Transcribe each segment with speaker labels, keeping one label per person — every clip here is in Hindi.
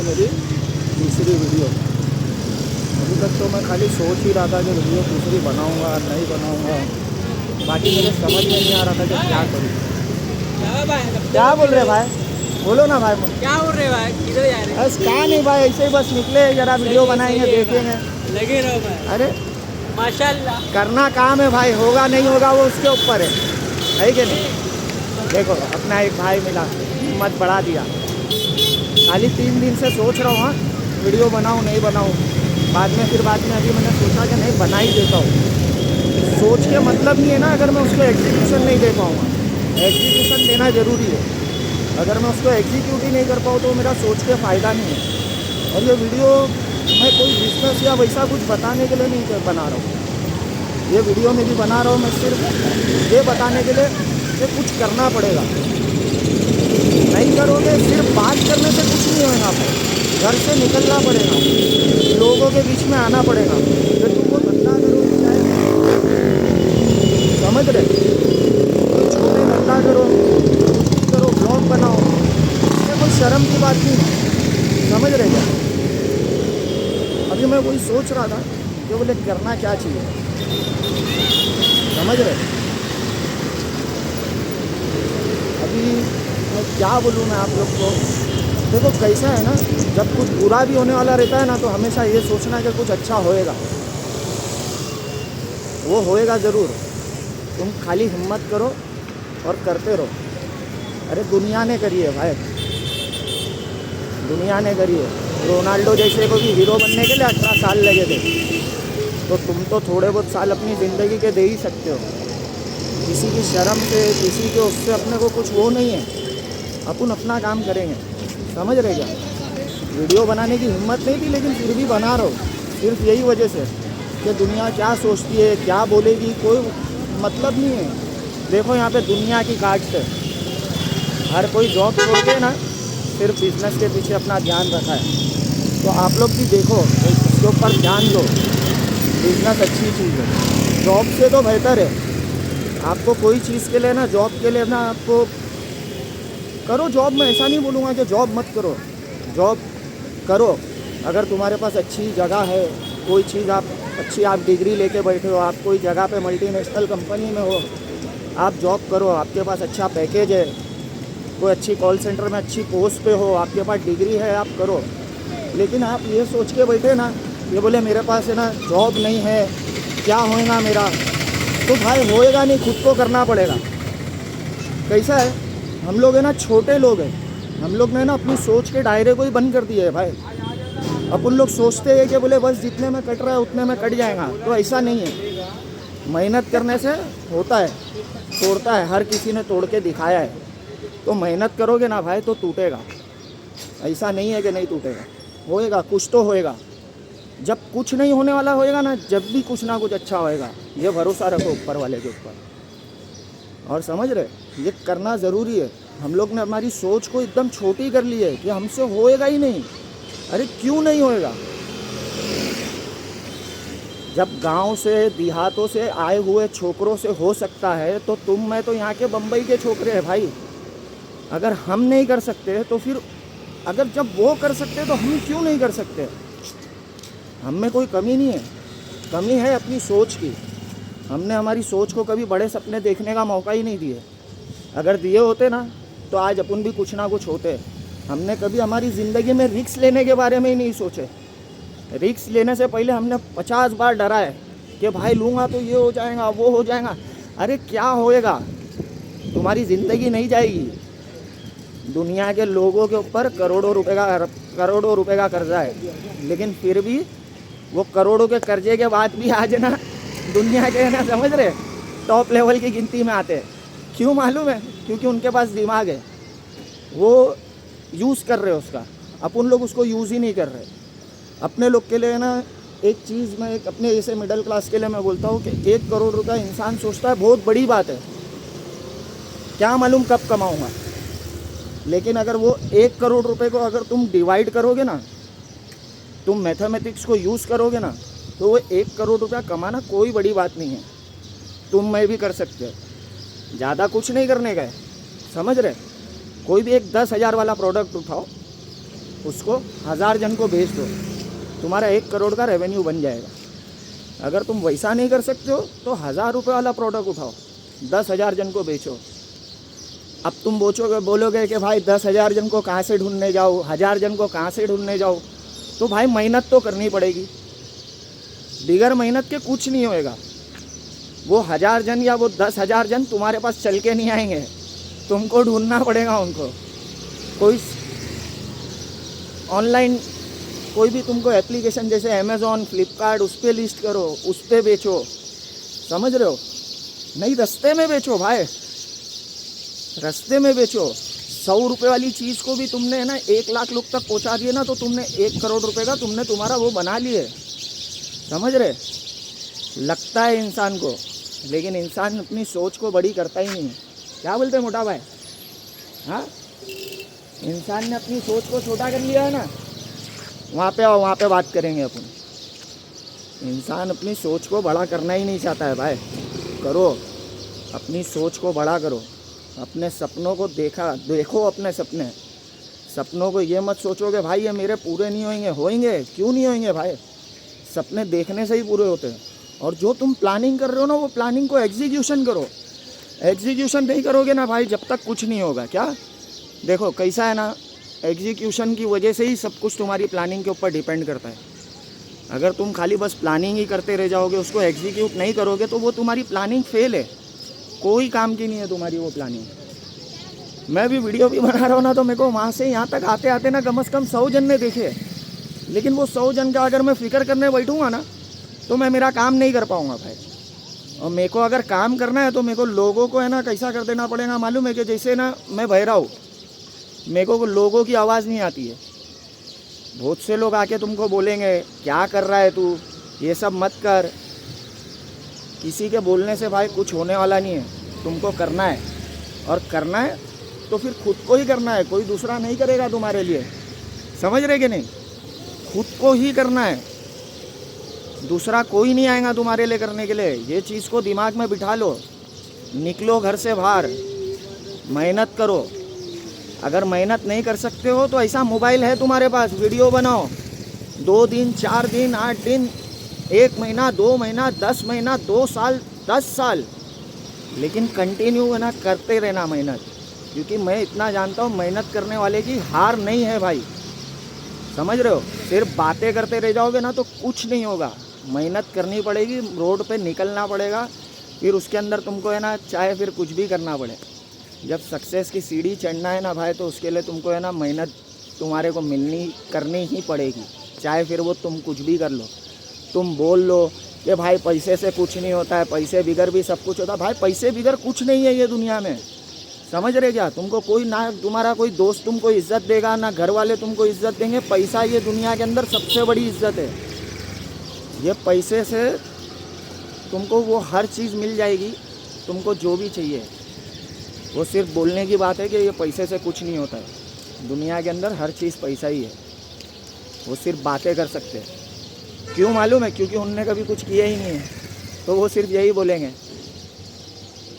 Speaker 1: मेरी तीसरी वीडियो। अभी तक तो मैं खाली सोच ही रहा था कि वीडियो तीसरी बनाऊंगा नहीं बनाऊंगा, बाकी मेरे समझ में नहीं आ रहा था कि क्या करूँ। क्या बोल रहे भाई, बोलो ना भाई।
Speaker 2: क्या बोल रहे भाई, किधर जा रहे?
Speaker 1: बस क्या नहीं भाई, ऐसे ही बस निकले जरा वीडियो बनाएंगे देखेंगे।
Speaker 2: लगे रहो भाई।
Speaker 1: अरे
Speaker 2: माशाल्लाह।
Speaker 1: करना काम है भाई, होगा नहीं होगा वो उसके ऊपर है कि नहीं। देखो अपना एक भाई मिला, हिम्मत बढ़ा दिया। खाली 3 दिन से सोच रहा हूँ हाँ वीडियो बनाऊँ नहीं बनाऊँ, बाद में अभी मैंने सोचा कि नहीं बना ही देता हूँ। सोच के मतलब नहीं है ना, अगर मैं उसको एग्जीक्यूशन नहीं दे पाऊँगा। एग्जीक्यूशन देना ज़रूरी है, अगर मैं उसको एग्जीक्यूट ही नहीं कर पाऊँ तो मेरा सोच के फ़ायदा नहीं है। और ये वीडियो मैं कोई बिजनेस या वैसा कुछ बताने के लिए नहीं बना रहा हूँ, ये वीडियो में भी बना रहा हूँ मैं सिर्फ ये बताने के लिए कि कुछ करना पड़ेगा। नहीं करोगे, सिर्फ बात करने से कुछ नहीं होगा। घर से निकलना पड़ेगा, लोगों के बीच में आना पड़ेगा, फिर तुमको धंधा करो समझ रहे, छोटे धंधा करो ब्लॉग बनाओ, इसमें कोई शर्म की बात नहीं है। समझ रहे क्या? अभी मैं वही सोच रहा था कि बोले करना क्या चाहिए, समझ रहे। अभी मैं क्या बोलूँ मैं आप लोग को, देखो कैसा है ना, जब कुछ बुरा भी होने वाला रहता है ना तो हमेशा ये सोचना कि कुछ अच्छा होएगा, वो होएगा ज़रूर। तुम खाली हिम्मत करो और करते रहो। अरे दुनिया ने करी है भाई, दुनिया ने करी है। रोनाल्डो जैसे को भी हीरो बनने के लिए 18 साल लगे थे, तो तुम तो थोड़े बहुत साल अपनी ज़िंदगी के दे ही सकते हो। किसी की शर्म से, किसी के उससे अपने को कुछ वो नहीं है, अपन अपना काम करेंगे। समझ रहे क्या? वीडियो बनाने की हिम्मत नहीं थी लेकिन फिर भी बना रहा हूँ, सिर्फ यही वजह से कि दुनिया क्या सोचती है क्या बोलेगी कोई मतलब नहीं है। देखो यहाँ पे दुनिया की काट है, हर कोई जॉब छोड़ के ना सिर्फ बिजनेस के पीछे अपना ध्यान रखा है। तो आप लोग भी देखो, इसके ऊपर ध्यान दो। बिजनेस अच्छी चीज़ है, जॉब से तो बेहतर है। आपको कोई चीज़ के लिए ना, जॉब के लिए ना आपको करो जॉब। मैं ऐसा नहीं बोलूँगा कि जॉब मत करो, जॉब करो। अगर तुम्हारे पास अच्छी जगह है, कोई चीज़ आप अच्छी, आप डिग्री लेके बैठे हो, आप कोई जगह पे मल्टीनेशनल कंपनी में हो, आप जॉब करो। आपके पास अच्छा पैकेज है, कोई अच्छी कॉल सेंटर में अच्छी पोस्ट पे हो, आपके पास डिग्री है, आप करो। लेकिन आप ये सोच के बैठे ना, ये बोले मेरे पास है ना जॉब नहीं है, क्या होएगा मेरा, तो भाई होएगा नहीं, खुद को करना पड़ेगा। कैसा है, हम लोग है ना छोटे लोग हैं, हम लोग ने ना अपनी सोच के दायरे को ही बंद कर दिया है भाई। अपन लोग सोचते हैं कि बोले बस जितने में कट रहा है उतने में कट जाएगा, तो ऐसा नहीं है। मेहनत करने से होता है, तोड़ता है, हर किसी ने तोड़ के दिखाया है। तो मेहनत करोगे ना भाई तो टूटेगा, ऐसा नहीं है कि नहीं टूटेगा, होएगा, कुछ तो होएगा। जब कुछ नहीं होने वाला होएगा ना, जब भी कुछ ना कुछ अच्छा होएगा, ये भरोसा रखो ऊपर वाले के ऊपर। और समझ रहे, ये करना ज़रूरी है। हम लोग ने हमारी सोच को एकदम छोटी कर ली है कि हमसे होएगा ही नहीं। अरे क्यों नहीं होएगा? जब गांव से, देहातों से आए हुए छोकरों से हो सकता है, तो तुम मैं तो यहाँ के बम्बई के छोकरे हैं भाई। अगर हम नहीं कर सकते तो फिर, अगर जब वो कर सकते तो हम क्यों नहीं कर सकते? हम में कोई कमी नहीं है, कमी है अपनी सोच की। हमने हमारी सोच को कभी बड़े सपने देखने का मौका ही नहीं दिए। अगर दिए होते ना तो आज अपन भी कुछ ना कुछ होते। हमने कभी हमारी ज़िंदगी में रिस्क लेने के बारे में ही नहीं सोचे। रिस्क लेने से पहले हमने 50 बार डरा है कि भाई लूँगा तो ये हो जाएगा, वो हो जाएगा। अरे क्या होएगा? तुम्हारी ज़िंदगी नहीं जाएगी। दुनिया के लोगों के ऊपर करोड़ों रुपए का कर्जा है, लेकिन फिर भी वो करोड़ों के कर्जे के बाद भी आज ना दुनिया के ना, समझ रहे, टॉप लेवल की गिनती में आते हैं। क्यों मालूम है? क्योंकि उनके पास दिमाग है, वो यूज़ कर रहे हैं उसका। अपन लोग उसको यूज़ ही नहीं कर रहे। अपने लोग के लिए ना एक चीज़, मैं एक अपने ऐसे मिडिल क्लास के लिए मैं बोलता हूँ कि 1 करोड़ रुपया इंसान सोचता है बहुत बड़ी बात है, क्या मालूम कब कमाऊँगा। लेकिन अगर वो 1 करोड़ रुपए को अगर तुम डिवाइड करोगे ना, तुम मैथमेटिक्स को यूज़ करोगे ना, तो वो 1 करोड़ रुपया कमाना कोई बड़ी बात नहीं है। तुम मैं भी कर सकते हो, ज़्यादा कुछ नहीं करने का है। समझ रहे? कोई भी एक 10,000 वाला प्रोडक्ट उठाओ, उसको 1000 जन को बेच दो, तुम्हारा 1 करोड़ का रेवेन्यू बन जाएगा। अगर तुम वैसा नहीं कर सकते हो तो 1000 रुपये वाला प्रोडक्ट उठाओ, 10,000 जन को बेचो। अब तुम बोलोगे कि भाई 10,000 जन को कहाँ से ढूंढने जाओ, 1000 जन को कहाँ से ढूंढने जाओ, तो भाई मेहनत तो करनी पड़ेगी। बिगर मेहनत के कुछ नहीं होएगा। वो 1000 जन या वो 10,000 जन तुम्हारे पास चल के नहीं आएंगे, तुमको ढूंढना पड़ेगा उनको। कोई ऑनलाइन कोई भी तुमको एप्लीकेशन जैसे अमेज़ॉन, फ्लिपकार्ट, उस पर लिस्ट करो, उस पर बेचो, समझ रहे हो? नहीं, रास्ते में बेचो भाई, रास्ते में बेचो। 100 रुपये वाली चीज़ को भी तुमने ना 1 लाख लोग तक पहुंचा दिए ना, तो तुमने 1 करोड़ रुपए का तुमने तुम्हारा वो बना लिए, समझ रहे? लगता है इंसान को, लेकिन इंसान अपनी सोच को बड़ी करता ही नहीं है। क्या बोलते हैं मोटा भाई? हाँ, इंसान ने अपनी सोच को छोटा कर लिया है ना। वहाँ पे आओ, वहाँ पे बात करेंगे अपन। इंसान अपनी सोच को बड़ा करना ही नहीं चाहता है भाई। करो, अपनी सोच को बड़ा करो, अपने सपनों को देखो अपने सपनों को ये मत सोचो कि भाई ये मेरे पूरे नहीं होंगे। होंगे, क्यों नहीं होंगे भाई? सपने देखने से ही पूरे होते हैं। और जो तुम प्लानिंग कर रहे हो ना, वो प्लानिंग को एग्जीक्यूशन करो। एग्जीक्यूशन नहीं करोगे ना भाई, जब तक कुछ नहीं होगा। क्या देखो कैसा है ना, एग्जीक्यूशन की वजह से ही सब कुछ तुम्हारी प्लानिंग के ऊपर डिपेंड करता है। अगर तुम खाली बस प्लानिंग ही करते रह जाओगे, उसको एग्जीक्यूट नहीं करोगे, तो वो तुम्हारी प्लानिंग फेल है, कोई काम की नहीं है तुम्हारी वो प्लानिंग। मैं भी वीडियो भी बना रहा हूँ ना, तो मेरे को वहाँ से यहाँ तक आते आते ना कम से कम 100 जन ने देखे। लेकिन वो 100 जन का अगर मैं फिक्र करने बैठूँगा ना, तो मैं मेरा काम नहीं कर पाऊँगा भाई। और मेरे को अगर काम करना है तो मेरे को लोगों को है ना कैसा कर देना पड़ेगा मालूम है? कि जैसे ना मैं बहरा हूँ, मेरे को लोगों की आवाज़ नहीं आती है। बहुत से लोग आके तुमको बोलेंगे क्या कर रहा है तू, ये सब मत कर। किसी के बोलने से भाई कुछ होने वाला नहीं है। तुमको करना है, और करना है तो फिर खुद को ही करना है, कोई दूसरा नहीं करेगा तुम्हारे लिए। समझ रहे कि नहीं? खुद को ही करना है, दूसरा कोई नहीं आएगा तुम्हारे लिए करने के लिए। ये चीज़ को दिमाग में बिठा लो। निकलो घर से बाहर, मेहनत करो। अगर मेहनत नहीं कर सकते हो तो ऐसा मोबाइल है तुम्हारे पास, वीडियो बनाओ। 2 दिन, 4 दिन, 8 दिन, 1 महीना, 2 महीना, 10 महीना, 2 साल, 10 साल, लेकिन कंटिन्यू है ना करते रहना मेहनत। क्योंकि मैं इतना जानता हूँ, मेहनत करने वाले की हार नहीं है भाई। समझ रहे हो? सिर्फ बातें करते रह जाओगे ना तो कुछ नहीं होगा। मेहनत करनी पड़ेगी, रोड पे निकलना पड़ेगा, फिर उसके अंदर तुमको है ना चाहे फिर कुछ भी करना पड़े। जब सक्सेस की सीढ़ी चढ़ना है ना भाई, तो उसके लिए तुमको है ना मेहनत तुम्हारे को करनी ही पड़ेगी। चाहे फिर वो तुम कुछ भी कर लो। तुम बोल लो कि भाई पैसे से कुछ नहीं होता है, पैसे बिगर भी सब कुछ होता है। भाई पैसे बिगर कुछ नहीं है ये दुनिया में, समझ रहे क्या? तुमको कोई ना, तुम्हारा कोई दोस्त तुमको इज्जत देगा, ना घर वाले तुमको इज्जत देंगे। पैसा ये दुनिया के अंदर सबसे बड़ी इज्जत है। ये पैसे से तुमको वो हर चीज़ मिल जाएगी, तुमको जो भी चाहिए। वो सिर्फ बोलने की बात है कि ये पैसे से कुछ नहीं होता है। दुनिया के अंदर हर चीज़ पैसा ही है। वो सिर्फ बातें कर सकते हैं। क्यों मालूम है? क्योंकि उनने कभी कुछ किया ही नहीं है, तो वो सिर्फ यही बोलेंगे।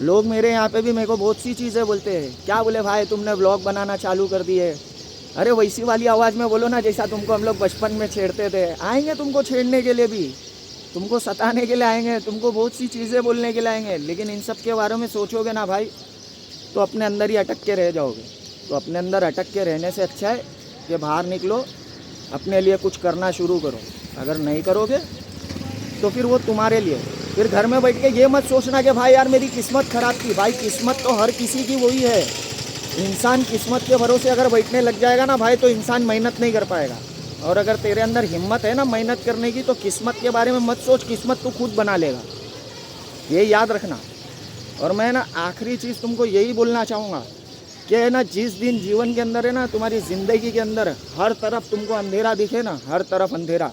Speaker 1: लोग मेरे यहाँ पे भी मेरे को बहुत सी चीज़ें बोलते हैं। क्या बोले भाई तुमने व्लॉग बनाना चालू कर दिए? अरे वैसी वाली आवाज़ में बोलो ना जैसा तुमको हम लोग बचपन में छेड़ते थे। आएंगे तुमको छेड़ने के लिए भी, तुमको सताने के लिए आएंगे, तुमको बहुत सी चीज़ें बोलने के लिए आएंगे। लेकिन इन सब के बारे में सोचोगे ना भाई, तो अपने अंदर ही अटक के रह जाओगे। तो अपने अंदर अटक के रहने से अच्छा है कि बाहर निकलो, अपने लिए कुछ करना शुरू करो। अगर नहीं करोगे तो फिर वो तुम्हारे लिए। फिर घर में बैठ के ये मत सोचना कि भाई यार मेरी किस्मत ख़राब थी। भाई किस्मत तो हर किसी की वही है। इंसान किस्मत के भरोसे अगर बैठने लग जाएगा ना भाई, तो इंसान मेहनत नहीं कर पाएगा। और अगर तेरे अंदर हिम्मत है ना मेहनत करने की, तो किस्मत के बारे में मत सोच, किस्मत तू खुद बना लेगा। ये याद रखना। और मैं ना आखिरी चीज़ तुमको यही बोलना चाहूँगा कि है ना, जिस दिन जीवन के अंदर है ना तुम्हारी ज़िंदगी के अंदर हर तरफ तुमको अंधेरा दिखे ना, हर तरफ अंधेरा,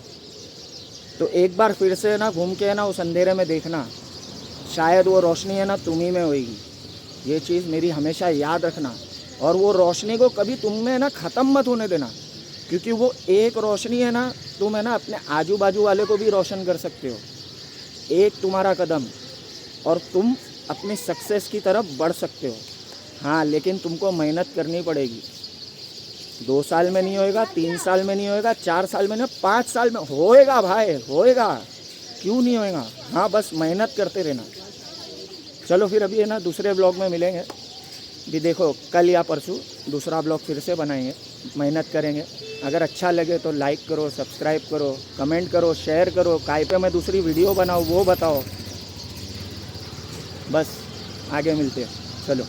Speaker 1: तो एक बार फिर से ना घूम के है ना उस अंधेरे में देखना, शायद वो रोशनी है ना तुम ही में होगी। ये चीज़ मेरी हमेशा याद रखना। और वो रोशनी को कभी तुम में ना ख़त्म मत होने देना, क्योंकि वो एक रोशनी है ना, तुम है ना अपने आजू बाजू वाले को भी रोशन कर सकते हो। एक तुम्हारा कदम और तुम अपनी सक्सेस की तरफ बढ़ सकते हो। हाँ, लेकिन तुमको मेहनत करनी पड़ेगी। 2 साल में नहीं होएगा, 3 साल में नहीं होएगा, 4 साल में नहीं, 5 साल में होएगा भाई, होएगा। क्यों नहीं होएगा? हाँ, बस मेहनत करते रहना। चलो फिर अभी है ना दूसरे ब्लॉग में मिलेंगे। भी देखो कल या परसों दूसरा ब्लॉग फिर से बनाएंगे, मेहनत करेंगे। अगर अच्छा लगे तो लाइक करो, सब्सक्राइब करो, कमेंट करो, शेयर करो। काय पे मैं दूसरी वीडियो बनाऊँ वो बताओ। बस आगे मिलते हैं, चलो।